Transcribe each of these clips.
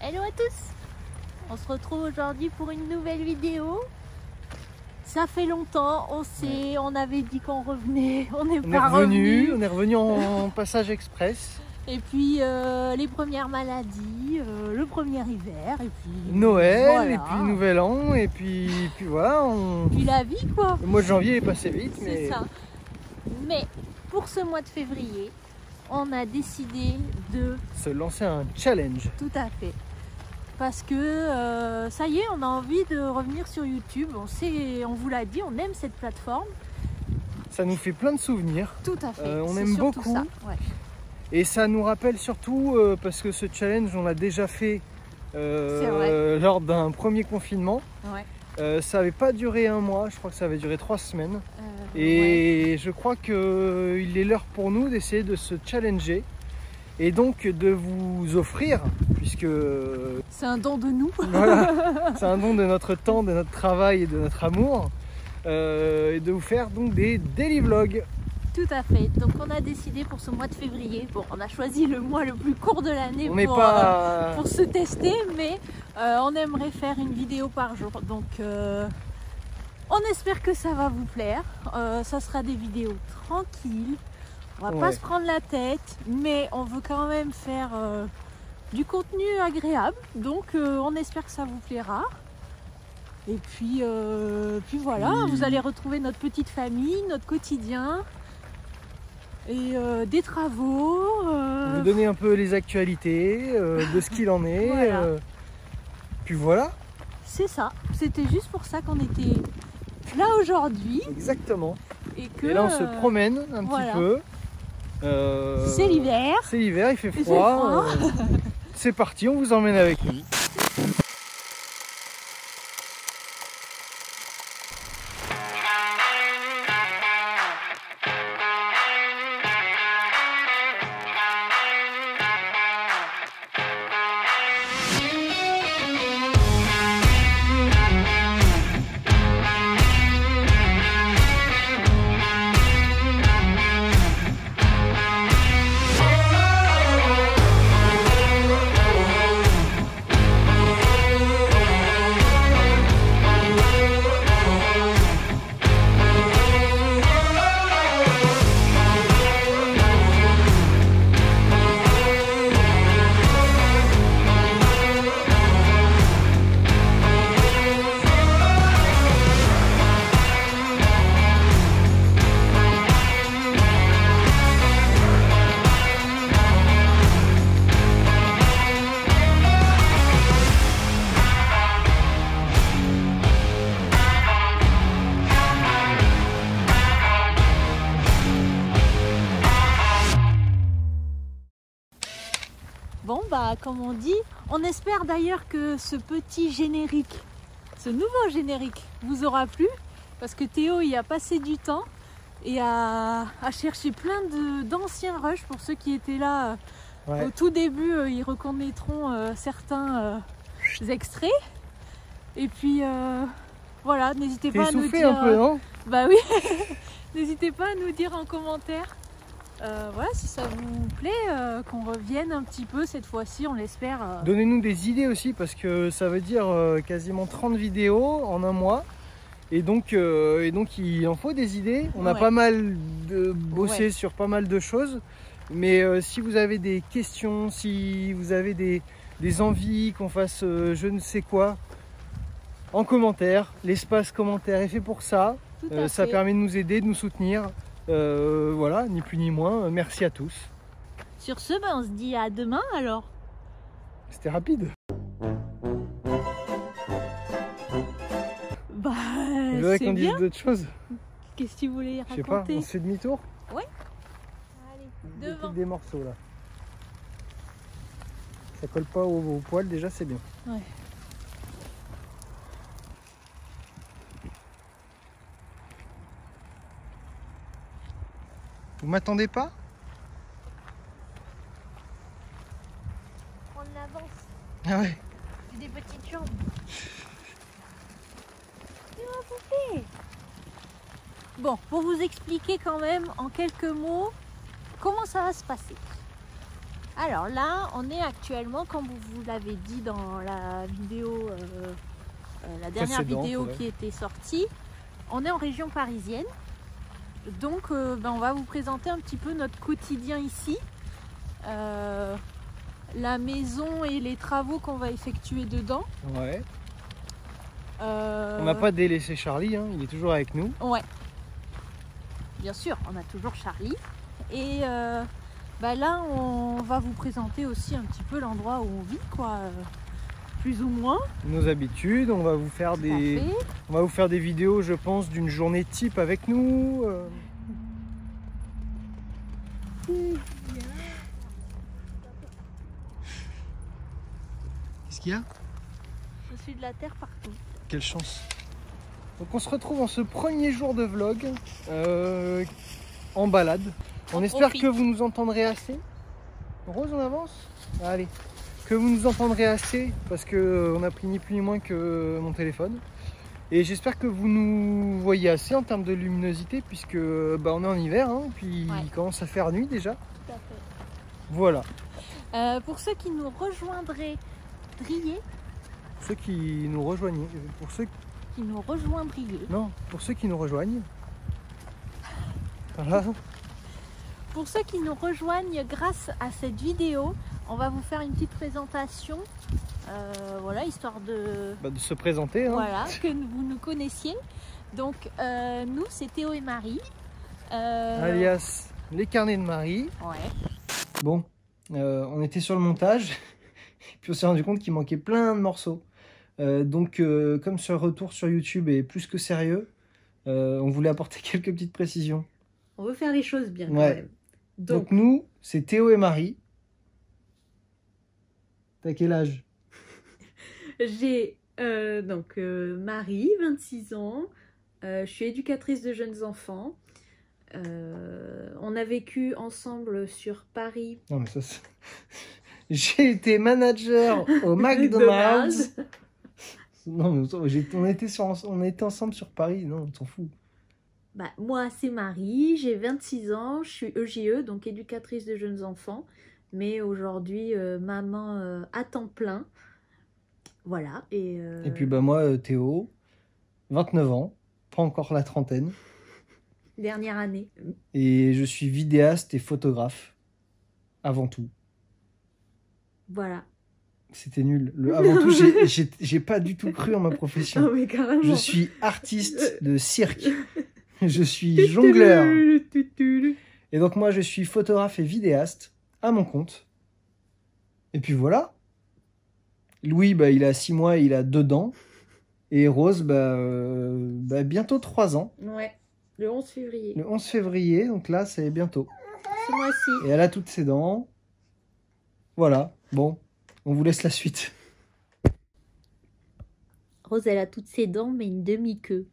Hello à tous. On se retrouve aujourd'hui pour une nouvelle vidéo. Ça fait longtemps, on sait, on avait dit qu'on revenait, on n'est pas revenu. On est revenu en passage express. Et puis les premières maladies, le premier hiver, et puis Noël, voilà. et puis Nouvel An, et puis voilà. Puis la vie quoi. Le mois de janvier est passé vite. C'est ça. Mais pour ce mois de février, on a décidé de se lancer un challenge. Tout à fait. Parce que ça y est, on a envie de revenir sur YouTube. On vous l'a dit, on aime cette plateforme. Ça nous fait plein de souvenirs. Tout à fait. On aime beaucoup. Ça. Ouais. Et ça nous rappelle surtout, parce que ce challenge, on l'a déjà fait lors d'un premier confinement. Ouais. Ça n'avait pas duré un mois, je crois que ça avait duré 3 semaines. Et je crois qu'il est l'heure pour nous d'essayer de se challenger. Et donc de vous offrir, puisque c'est un don de nous. Voilà, c'est un don de notre temps, de notre travail et de notre amour, et de vous faire donc des daily vlogs. Tout à fait. Donc on a décidé pour ce mois de février, bon, on a choisi le mois le plus court de l'année pour se tester, mais on aimerait faire une vidéo par jour. Donc on espère que ça va vous plaire. Ça sera des vidéos tranquilles. On va pas se prendre la tête, mais on veut quand même faire du contenu agréable. Donc on espère que ça vous plaira. Et puis voilà, vous allez retrouver notre petite famille, notre quotidien et des travaux. Vous donner un peu les actualités de ce qu'il en est. Voilà. Puis voilà. C'est ça. C'était juste pour ça qu'on était là aujourd'hui. Exactement. Et là on se promène un petit peu. C'est l'hiver. C'est l'hiver, il fait froid. C'est parti, on vous emmène avec nous. Bon bah comme on dit, on espère d'ailleurs que ce petit générique, ce nouveau générique vous aura plu, parce que Théo y a passé du temps et a cherché plein d'anciens rushs. Pour ceux qui étaient là au tout début, ils reconnaîtront certains extraits. Et puis voilà, n'hésitez pas à nous dire... un peu, non? Bah oui, n'hésitez pas à nous dire en commentaire. Voilà, si ça vous plaît, qu'on revienne un petit peu cette fois-ci, on l'espère. Donnez-nous des idées aussi, parce que ça veut dire quasiment 30 vidéos en un mois. Et donc il en faut des idées. On a pas mal bossé sur pas mal de choses. Mais si vous avez des questions, si vous avez des envies qu'on fasse je ne sais quoi, en commentaire, l'espace commentaire est fait pour ça. Ça permet de nous aider, de nous soutenir. Voilà, ni plus ni moins, merci à tous. Sur ce, on se dit à demain alors. C'était rapide. Bah, je voudrais qu'on dise d'autres choses. Qu'est-ce que tu voulais raconter? Je sais pas, on se fait demi-tour? Ouais. Allez, devant. Des morceaux là. Ça colle pas au poil, déjà c'est bien. Ouais. Vous m'attendez pas? On avance. Ah ouais. J'ai des petites jambes. C'est ma poupée. Bon, pour vous expliquer quand même en quelques mots comment ça va se passer. Alors là, on est actuellement, comme vous l'avez dit dans la vidéo, la dernière vidéo qui était sortie, on est en région parisienne. Donc on va vous présenter un petit peu notre quotidien ici. La maison et les travaux qu'on va effectuer dedans. Ouais. On n'a pas délaissé Charlie, hein, il est toujours avec nous. Ouais. Bien sûr, on a toujours Charlie. Et là, on va vous présenter aussi un petit peu l'endroit où on vit, quoi. Plus ou moins. Nos habitudes, on va vous faire des vidéos, je pense, d'une journée type avec nous. Qu'est-ce qu'il y a? Je suis de la terre partout. Quelle chance. Donc on se retrouve en ce premier jour de vlog en balade. On espère que vous nous entendrez assez. Rose, on avance? Allez. Que vous nous entendrez assez parce qu'on a pris ni plus ni moins que mon téléphone. Et j'espère que vous nous voyez assez en termes de luminosité puisque on est en hiver, hein, puis il commence à faire nuit déjà. Tout à fait. Voilà. Pour ceux qui nous rejoindraient, Ceux qui nous rejoignent. Pour ceux qui nous rejoindriez. Non, pour ceux qui nous rejoignent. Voilà. Pour ceux qui nous rejoignent grâce à cette vidéo, on va vous faire une petite présentation, voilà, histoire de se présenter. Hein. Voilà, que vous nous connaissiez. Donc, nous, c'est Théo et Marie. Alias les carnets de Marie. Ouais. Bon, on était sur le montage, puis on s'est rendu compte qu'il manquait plein de morceaux. Donc, comme ce retour sur YouTube est plus que sérieux, on voulait apporter quelques petites précisions. On veut faire les choses bien quand même. Donc nous, c'est Théo et Marie. T'as quel âge? J'ai Marie, 26 ans. Je suis éducatrice de jeunes enfants. On a vécu ensemble sur Paris. Non mais ça c'est... J'ai été manager au McDonald's. Non mais on était ensemble sur Paris, non, on s'en fout. Moi c'est Marie, j'ai 26 ans, je suis EJE, donc éducatrice de jeunes enfants. Mais aujourd'hui, maman à temps plein. Voilà. Et puis moi, Théo, 29 ans, pas encore la trentaine. Dernière année. Et je suis vidéaste et photographe, avant tout. Voilà. C'était nul. Avant tout, j'ai pas du tout cru en ma profession. Non, mais carrément. Je suis artiste de cirque. Je suis jongleur. Et donc moi, je suis photographe et vidéaste à mon compte. Et puis voilà. Louis, il a 6 mois et il a 2 dents. Et Rose, bientôt 3 ans. Ouais, le 11 février. Le 11 février, donc là, c'est bientôt. Ce mois-ci. Et elle a toutes ses dents. Voilà, bon, on vous laisse la suite. Rose, elle a toutes ses dents, mais une demi-queue.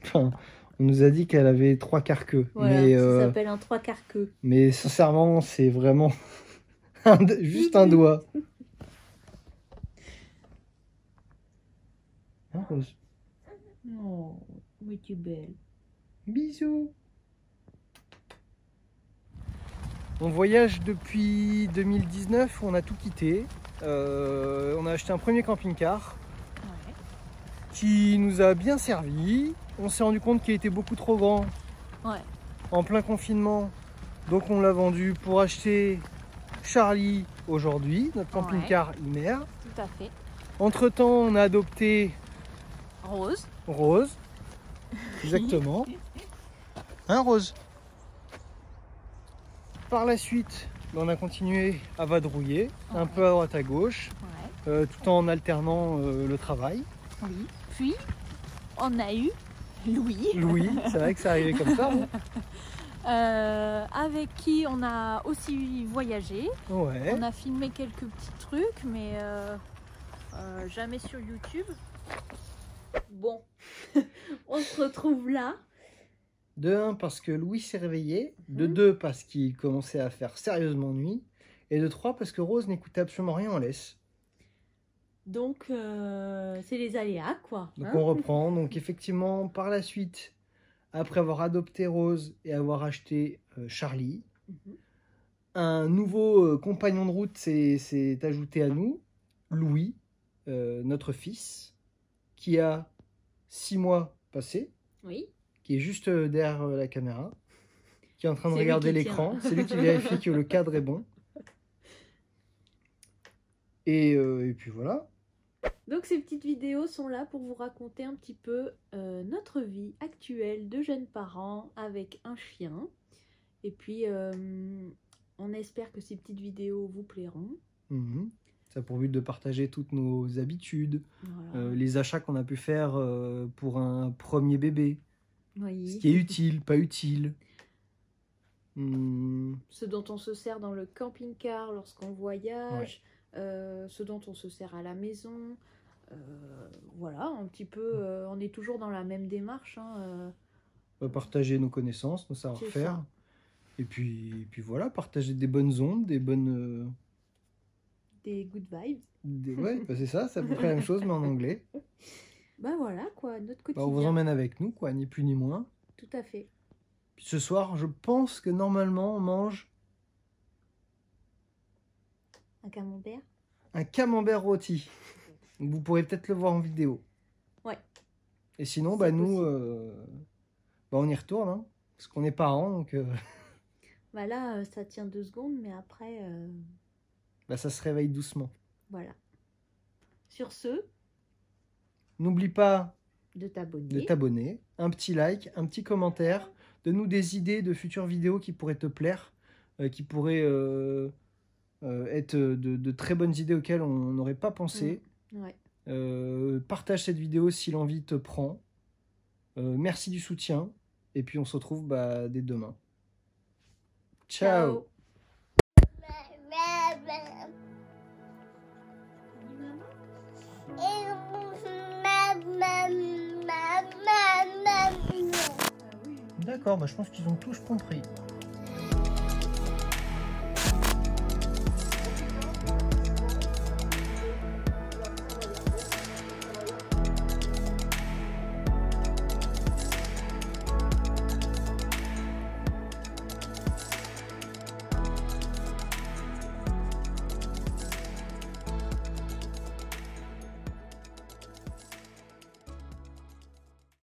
Enfin, on nous a dit qu'elle avait 3/4 queue. Voilà, mais, ça s'appelle un 3/4 queue. Mais sincèrement, c'est vraiment juste un doigt. Hein, Rose? Oh, mais tu es belle. Bisous. On voyage depuis 2019, on a tout quitté. On a acheté un premier camping-car qui nous a bien servi. On s'est rendu compte qu'il était beaucoup trop grand en plein confinement. Donc on l'a vendu pour acheter Charlie aujourd'hui, notre camping-car Imer. Tout à fait. Entre temps, on a adopté Rose. Rose. Exactement. Hein, Rose? Par la suite, on a continué à vadrouiller, un peu à droite à gauche, tout en alternant le travail. Oui. Puis, on a eu Louis. Louis, c'est vrai que ça arrivait comme ça. Avec qui on a aussi voyagé. Ouais. On a filmé quelques petits trucs, mais jamais sur YouTube. Bon, on se retrouve là. De 1 parce que Louis s'est réveillé, de 2 parce qu'il commençait à faire sérieusement nuit, et de 3 parce que Rose n'écoutait absolument rien en laisse. Donc c'est les aléas quoi. Donc on reprend, donc effectivement par la suite, après avoir adopté Rose et avoir acheté Charlie, un nouveau compagnon de route s'est ajouté à nous, Louis, notre fils, qui a 6 mois passés, oui. Qui est juste derrière la caméra, qui est en train de regarder l'écran. C'est lui qui vérifie que le cadre est bon. Et puis voilà. Donc ces petites vidéos sont là pour vous raconter un petit peu notre vie actuelle de jeunes parents avec un chien. Et puis on espère que ces petites vidéos vous plairont. Ça a pour but de partager toutes nos habitudes, voilà. Les achats qu'on a pu faire pour un premier bébé. Oui. Ce qui est utile, pas utile. Ce dont on se sert dans le camping-car lorsqu'on voyage. Ouais. Ce dont on se sert à la maison. Voilà, un petit peu, on est toujours dans la même démarche. Hein, on va partager nos connaissances, nos savoir-faire. Et puis voilà, partager des bonnes ondes, des bonnes... Des good vibes. Ouais, bah c'est ça, c'est à peu près la même chose, mais en anglais. Bah voilà, quoi, notre quotidien. On vous emmène avec nous, quoi, ni plus ni moins. Tout à fait. Puis ce soir, je pense que normalement, on mange... Un camembert. Un camembert rôti. Donc vous pourrez peut-être le voir en vidéo. Ouais. Et sinon, bah nous, on y retourne, hein, parce qu'on est parents, donc... Bah là, ça tient 2 secondes, mais après... Bah ça se réveille doucement. Voilà. Sur ce... N'oublie pas de t'abonner, un petit like, un petit commentaire, donne-nous des idées de futures vidéos qui pourraient te plaire, qui pourraient être de très bonnes idées auxquelles on n'aurait pas pensé. Ouais. Partage cette vidéo si l'envie te prend. Merci du soutien. Et puis on se retrouve dès demain. Ciao. D'accord, je pense qu'ils ont tous compris.